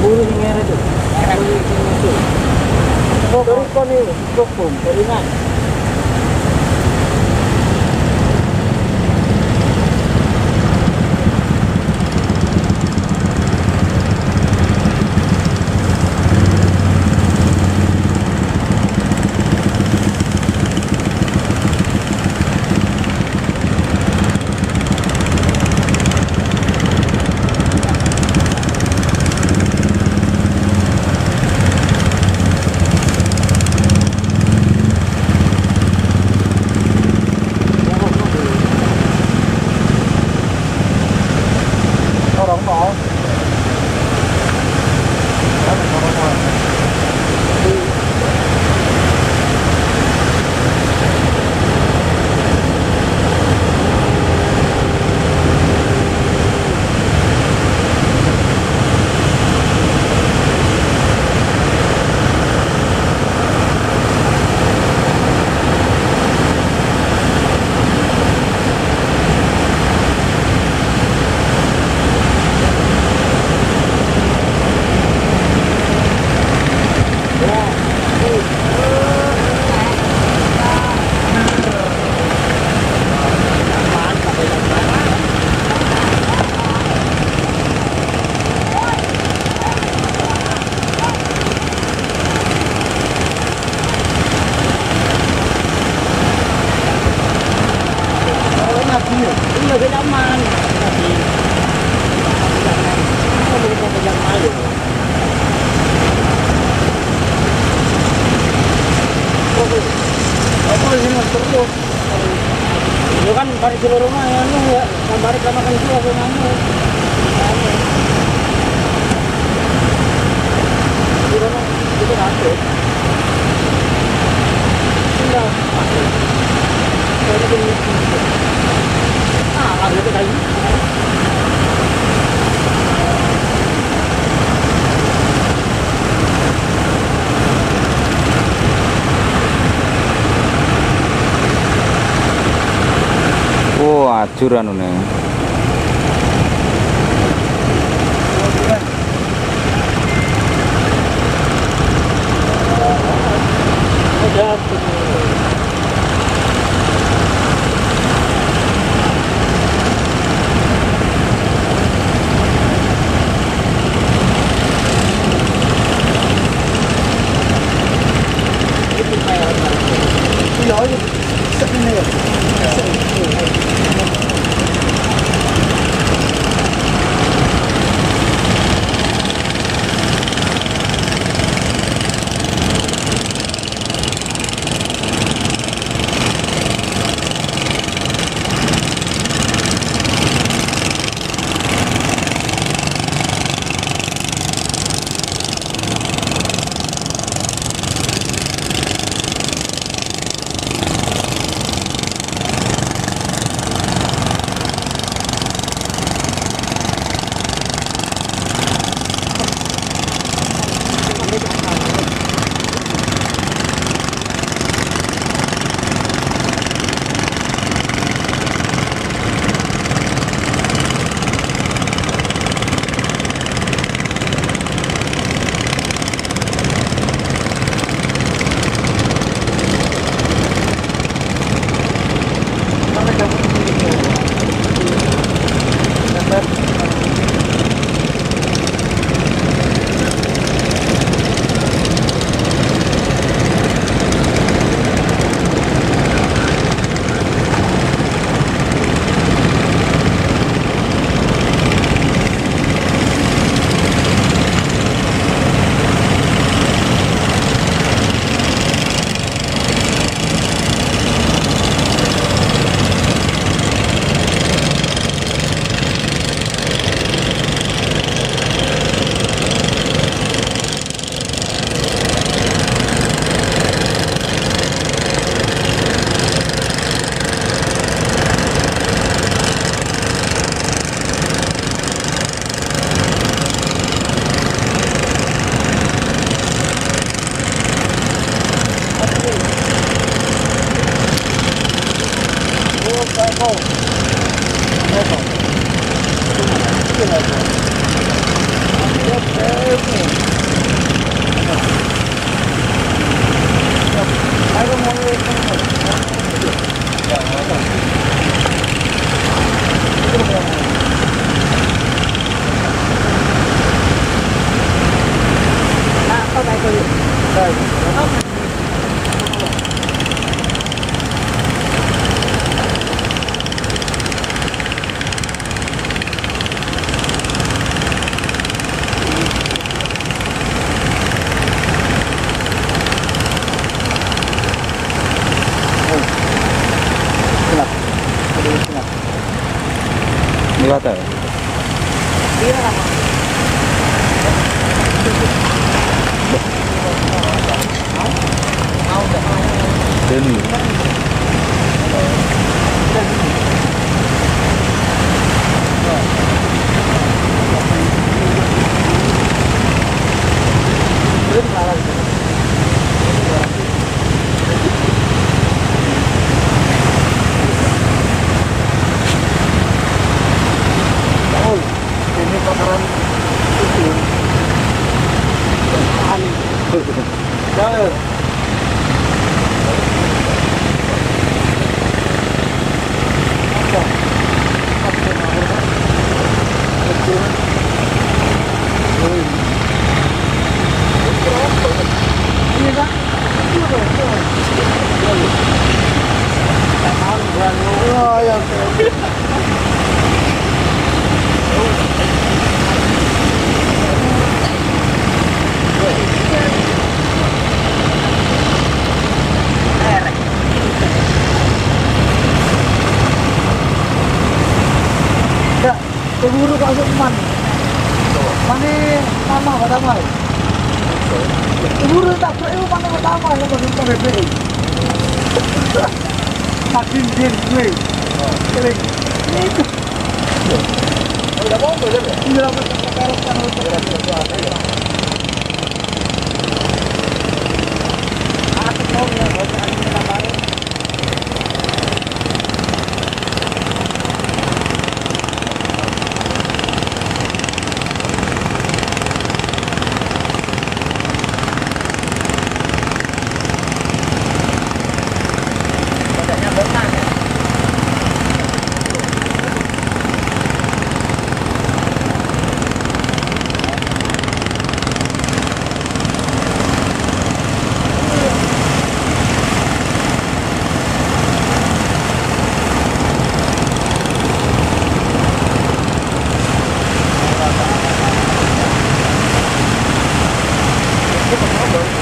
Buru sing merah tuh. Buru sing itu. Dari koni, kokum, dari mana? Orang mau. Iya, beda aman. Tapi kita pegang malu. Aku di sini terus. Itu kan balik seluruh rumah ya, ya. Balik lama kan itu aku ngambil. Itu nanti. Sudah. Ada itu kayu. Wah, acur anu nih. Ada ini. Belum salah gitu. Oh, ini bakaran itu. Aneh. Jangan. Ya, keburu kok asuk man. Mane mama pertama. Keburu tak perlu mana pertama yang baru BPI. Makin din gue. Kering. Itu. Udah mau boleh ya? Iya, sekarang kan harus aku mau ya, baca ini namanya. Itu